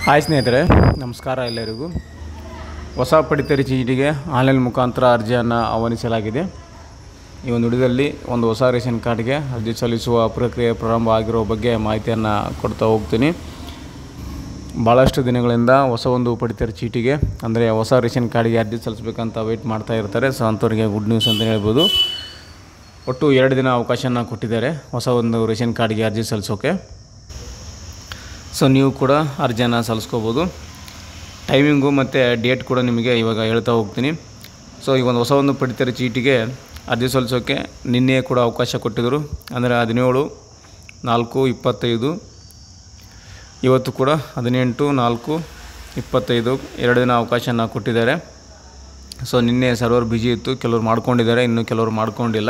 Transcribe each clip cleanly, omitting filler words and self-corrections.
Hi ಸ್ನೇಹಿತರೆ, ನಮಸ್ಕಾರ ಎಲ್ಲರಿಗೂ. ಹೊಸ ಪಡಿತರ ಚೀಟಿಗೆ ಆನ್ಲೈನ್ ಮುಖಾಂತರ ಅರ್ಜಿಯನ್ನು ಆಹ್ವಾನಿಸಲಾಗಿದೆ. ಈ ಒಂದು ವಿಡಿಯೋದಲ್ಲಿ ಒಂದು ಹೊಸ ರೇಷನ್ ಕಾರ್ಡ್ಗೆ ಅರ್ಜಿ ಸಲ್ಲಿಸುವ ಪ್ರಕ್ರಿಯೆ ಪ್ರಾರಂಭ ಆಗಿರೋ ಬಗ್ಗೆ ಮಾಹಿತಿಯನ್ನು ಕೊಡ್ತಾ ಹೋಗ್ತೀನಿ. ಭಾಳಷ್ಟು ದಿನಗಳಿಂದ ಹೊಸ ಒಂದು ಪಡಿತರ ಚೀಟಿಗೆ ಅಂದರೆ ಹೊಸ ರೇಷನ್ ಕಾರ್ಡ್ಗೆ ಅರ್ಜಿ ಸಲ್ಲಿಸಬೇಕಂತ ವೆಯ್ಟ್ ಮಾಡ್ತಾ ಇರ್ತಾರೆ. ಸೊ ಅಂಥವ್ರಿಗೆ ಗುಡ್ ನ್ಯೂಸ್ ಅಂತ ಹೇಳ್ಬೋದು. ಒಟ್ಟು 2 ದಿನ ಅವಕಾಶನ ಕೊಟ್ಟಿದ್ದಾರೆ ಹೊಸ ಒಂದು ರೇಷನ್ ಕಾರ್ಡ್ಗೆ ಅರ್ಜಿ ಸಲ್ಲಿಸೋಕ್ಕೆ. ಸೊ ನೀವು ಕೂಡ ಅರ್ಜಿಯನ್ನು ಸಲ್ಲಿಸ್ಕೋಬೋದು. ಟೈಮಿಂಗು ಮತ್ತು ಡೇಟ್ ಕೂಡ ನಿಮಗೆ ಇವಾಗ ಹೇಳ್ತಾ ಹೋಗ್ತೀನಿ. ಸೊ ಈ ಒಂದು ಹೊಸ ಒಂದು ಪಡಿತರ ಚೀಟಿಗೆ ಅರ್ಜಿ ಸಲ್ಲಿಸೋಕ್ಕೆ ನಿನ್ನೆ ಕೂಡ ಅವಕಾಶ ಕೊಟ್ಟಿದ್ದರು. ಅಂದರೆ 17/4/25, ಇವತ್ತು ಕೂಡ 18/4/25 2 ದಿನ ಅವಕಾಶನ ಕೊಟ್ಟಿದ್ದಾರೆ. ಸೊ ನಿನ್ನೆ ಸರ್ವರ್ ಬ್ಯುಸಿ ಇತ್ತು, ಕೆಲವರು ಮಾಡ್ಕೊಂಡಿದ್ದಾರೆ, ಇನ್ನೂ ಕೆಲವರು ಮಾಡ್ಕೊಂಡಿಲ್ಲ.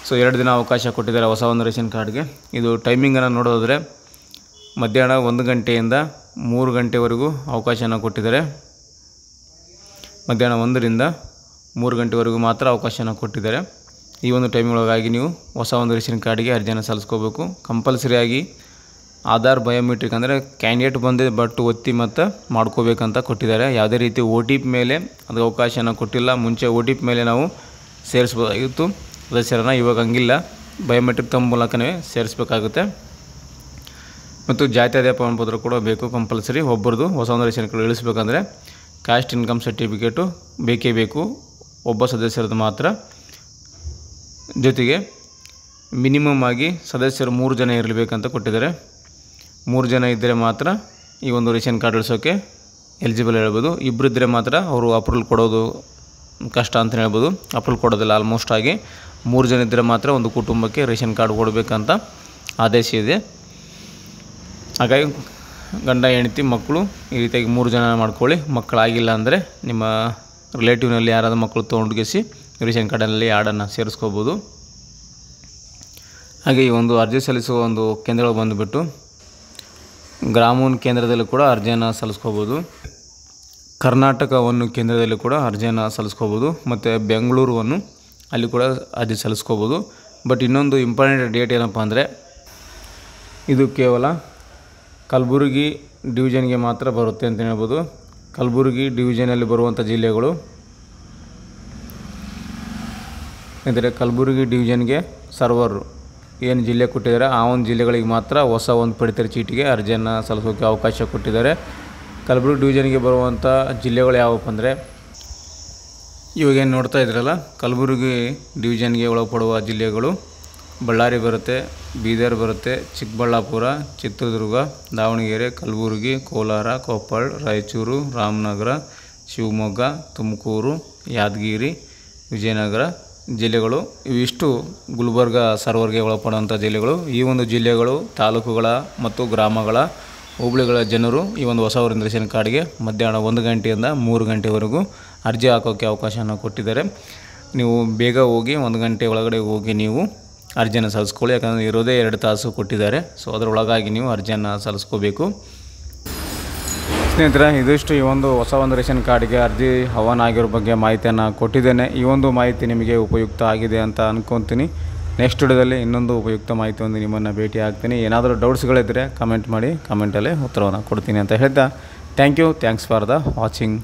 ಸೊ 2 ದಿನ ಅವಕಾಶ ಕೊಟ್ಟಿದ್ದಾರೆ ಹೊಸ ಒಂದು ರೇಷನ್ ಕಾರ್ಡ್ಗೆ. ಇದು ಟೈಮಿಂಗನ್ನು ನೋಡೋದಾದರೆ ಮಧ್ಯಾಹ್ನ 1 ಗಂಟೆಯಿಂದ 3 ಗಂಟೆವರೆಗೂ ಅವಕಾಶನ ಕೊಟ್ಟಿದ್ದಾರೆ. ಮಧ್ಯಾಹ್ನ 1ರಿಂದ 3 ಗಂಟೆವರೆಗೂ ಮಾತ್ರ ಅವಕಾಶನ ಕೊಟ್ಟಿದ್ದಾರೆ. ಈ ಒಂದು ಟೈಮಿನೊಳಗಾಗಿ ನೀವು ಹೊಸ ಒಂದು ರೇಷನ್ ಕಾರ್ಡಿಗೆ ಅರ್ಜಿಯನ್ನು ಸಲ್ಲಿಸ್ಕೋಬೇಕು. ಕಂಪಲ್ಸರಿಯಾಗಿ ಆಧಾರ್ ಬಯೋಮೆಟ್ರಿಕ್ ಅಂದರೆ ಕ್ಯಾಂಡಿಡೇಟ್ ಬಂದಿದೆ ಬಟ್ ಒತ್ತಿ ಮತ್ತು ಮಾಡ್ಕೋಬೇಕಂತ ಕೊಟ್ಟಿದ್ದಾರೆ. ಯಾವುದೇ ರೀತಿ OTP ಮೇಲೆ ಅದು ಅವಕಾಶನ ಕೊಟ್ಟಿಲ್ಲ. ಮುಂಚೆ OTP ಮೇಲೆ ನಾವು ಸೇರಿಸ್ಬೋದಾಗಿತ್ತು ಸದಸ್ಯರನ್ನು, ಇವಾಗ ಹಂಗಿಲ್ಲ. ಬಯೋಮೆಟ್ರಿಕ್ ತಮ್ಮ ಮೂಲಕವೇ ಸೇರಿಸಬೇಕಾಗುತ್ತೆ. ಮತ್ತು ಜಾತಿ ಆದಾಯ ಪ್ರಮಾಣಪತ್ರ ಕೂಡ ಬೇಕು ಕಂಪಲ್ಸರಿ. ಒಬ್ಬರದು ಹೊಸ ಒಂದು ರೇಷನ್ ಕಾರ್ಡ್ ಇಳಿಸ್ಬೇಕಂದ್ರೆ ಕ್ಯಾಸ್ಟ್ ಇನ್ಕಮ್ ಸರ್ಟಿಫಿಕೇಟು ಬೇಕೇ ಬೇಕು, ಒಬ್ಬ ಸದಸ್ಯರದ್ದು ಮಾತ್ರ. ಜೊತೆಗೆ ಮಿನಿಮಮ್ ಆಗಿ ಸದಸ್ಯರು 3 ಜನ ಇರಬೇಕಂತ ಕೊಟ್ಟಿದ್ದಾರೆ. 3 ಜನ ಇದ್ದರೆ ಮಾತ್ರ ಈ ಒಂದು ರೇಷನ್ ಕಾರ್ಡ್ ಇಳಿಸೋಕ್ಕೆ ಎಲಿಜಿಬಲ್ ಹೇಳ್ಬೋದು. ಇಬ್ಬರಿದ್ದರೆ ಮಾತ್ರ ಅವರು ಅಪ್ರೂವಲ್ ಕೊಡೋದು ಕಷ್ಟ ಅಂತ ಹೇಳ್ಬೋದು. ಅಪ್ರೂವಲ್ ಕೊಡೋದಿಲ್ಲ ಆಲ್ಮೋಸ್ಟ್ ಆಗಿ. 3 ಜನ ಇದ್ದರೆ ಮಾತ್ರ ಒಂದು ಕುಟುಂಬಕ್ಕೆ ರೇಷನ್ ಕಾರ್ಡ್ ಕೊಡಬೇಕಂತ ಆದೇಶ ಇದೆ. ಹಾಗಾಗಿ ಗಂಡ ಹೆಂಡತಿ ಮಕ್ಕಳು ಈ ರೀತಿಯಾಗಿ 3 ಜನ ಮಾಡ್ಕೊಳ್ಳಿ. ಮಕ್ಕಳಾಗಿಲ್ಲ ಅಂದರೆ ನಿಮ್ಮ ರಿಲೇಟಿವ್ನಲ್ಲಿ ಯಾರಾದರೂ ಮಕ್ಕಳು ತೊಗೊಂಡ್ಗಿಸಿ ರೇಷನ್ ಕಾರ್ಡಲ್ಲಿ ಆರ್ಡನ್ನು ಸೇರಿಸ್ಕೋಬೋದು. ಹಾಗೆ ಈ ಒಂದು ಅರ್ಜಿ ಸಲ್ಲಿಸುವ ಒಂದು ಕೇಂದ್ರಗಳು ಬಂದುಬಿಟ್ಟು ಗ್ರಾಮೀಣ ಕೇಂದ್ರದಲ್ಲಿ ಕೂಡ ಅರ್ಜಿಯನ್ನು ಸಲ್ಲಿಸ್ಕೋಬೋದು. ಕರ್ನಾಟಕವನ್ನು ಕೇಂದ್ರದಲ್ಲಿ ಕೂಡ ಅರ್ಜಿಯನ್ನು ಸಲ್ಲಿಸ್ಕೋಬೋದು. ಮತ್ತು ಬೆಂಗಳೂರನ್ನು ಅಲ್ಲಿ ಕೂಡ ಅರ್ಜಿ ಸಲ್ಲಿಸ್ಕೋಬೋದು. ಬಟ್ ಇನ್ನೊಂದು ಇಂಪಾರ್ಟೆಂಟ್ ಡೇಟ್ ಏನಪ್ಪ ಅಂದರೆ ಇದು ಕೇವಲ ಕಲಬುರಗಿ ಡಿವಿಷನ್ಗೆ ಮಾತ್ರ ಬರುತ್ತೆ ಅಂತ ಹೇಳ್ಬೋದು. ಕಲಬುರಗಿ ಡಿವಿಷನಲ್ಲಿ ಬರುವಂಥ ಜಿಲ್ಲೆಗಳು ಅಂದರೆ ಕಲಬುರಗಿ ಡಿವಿಷನ್ಗೆ ಸರ್ವರ್ ಏನು ಜಿಲ್ಲೆ ಕೊಟ್ಟಿದ್ದಾರೆ ಆ ಒಂದು ಜಿಲ್ಲೆಗಳಿಗೆ ಮಾತ್ರ ಹೊಸ ಒಂದು ಪಡಿತರ ಚೀಟಿಗೆ ಅರ್ಜಿಯನ್ನು ಸಲ್ಲಿಸೋಕ್ಕೆ ಅವಕಾಶ ಕೊಟ್ಟಿದ್ದಾರೆ. ಕಲಬುರಗಿ ಡಿವಿಷನ್ಗೆ ಬರುವಂಥ ಜಿಲ್ಲೆಗಳು ಯಾವಪ್ಪ ಅಂದರೆ ಇವಾಗೇನು ನೋಡ್ತಾ ಇದ್ರಲ್ಲ, ಕಲಬುರಗಿ ಡಿವಿಷನ್ಗೆ ಒಳಪಡುವ ಜಿಲ್ಲೆಗಳು ಬಳ್ಳಾರಿ ಬರುತ್ತೆ, ಬೀದರ್ ಬರುತ್ತೆ, ಚಿಕ್ಕಬಳ್ಳಾಪುರ, ಚಿತ್ರದುರ್ಗ, ದಾವಣಗೆರೆ, ಕಲಬುರಗಿ, ಕೋಲಾರ, ಕೊಪ್ಪಳ, ರಾಯಚೂರು, ರಾಮನಗರ, ಶಿವಮೊಗ್ಗ, ತುಮಕೂರು, ಯಾದಗಿರಿ, ವಿಜಯನಗರ ಜಿಲ್ಲೆಗಳು. ಇವಿಷ್ಟು ಗುಲ್ಬರ್ಗ ಸರ್ವರ್ಗೆ ಒಳಪಡುವಂಥ ಜಿಲ್ಲೆಗಳು. ಈ ಒಂದು ಜಿಲ್ಲೆಗಳು ತಾಲೂಕುಗಳ ಮತ್ತು ಗ್ರಾಮಗಳ ಹೋಬಳಿಗಳ ಜನರು ಈ ಒಂದು ಹೊಸ ರೇಷನ್ ಕಾರ್ಡ್ಗೆ ಮಧ್ಯಾಹ್ನ 1 ಗಂಟೆಯಿಂದ 3 ಗಂಟೆವರೆಗೂ ಅರ್ಜಿ ಹಾಕೋಕ್ಕೆ ಅವಕಾಶನ ಕೊಟ್ಟಿದ್ದಾರೆ. ನೀವು ಬೇಗ ಹೋಗಿ 1 ಗಂಟೆ ಒಳಗಡೆ ಹೋಗಿ ನೀವು ಅರ್ಜಿಯನ್ನು ಸಲ್ಲಿಸ್ಕೊಳ್ಳಿ. ಯಾಕಂದರೆ ಇರೋದೇ 2 ತಾಸು ಕೊಟ್ಟಿದ್ದಾರೆ. ಸೊ ಅದರೊಳಗಾಗಿ ನೀವು ಅರ್ಜಿಯನ್ನು ಸಲ್ಲಿಸ್ಕೋಬೇಕು. ಸ್ನೇಹಿತರೆ, ಇದಿಷ್ಟು ಈ ಒಂದು ಹೊಸ ಒಂದು ರೇಷನ್ ಕಾರ್ಡ್ಗೆ ಅರ್ಜಿ ಆಹ್ವಾನ ಆಗಿರೋ ಬಗ್ಗೆ ಮಾಹಿತಿಯನ್ನು ಕೊಟ್ಟಿದ್ದೇನೆ. ಈ ಒಂದು ಮಾಹಿತಿ ನಿಮಗೆ ಉಪಯುಕ್ತ ಆಗಿದೆ ಅಂತ ಅಂದ್ಕೊತೀನಿ. ನೆಕ್ಸ್ಟ್ ವಿಡಿಯೋದಲ್ಲಿ ಇನ್ನೊಂದು ಉಪಯುಕ್ತ ಮಾಹಿತಿ ಒಂದು ನಿಮ್ಮನ್ನು ಭೇಟಿ ಆಗ್ತೀನಿ. ಏನಾದರೂ ಡೌಟ್ಸ್ಗಳಿದ್ದರೆ ಕಮೆಂಟ್ ಮಾಡಿ, ಕಮೆಂಟಲ್ಲೇ ಉತ್ತರವನ್ನು ಕೊಡ್ತೀನಿ ಅಂತ ಹೇಳ್ತಾ ಥ್ಯಾಂಕ್ಸ್ ಫಾರ್ ದ ವಾಚಿಂಗ್.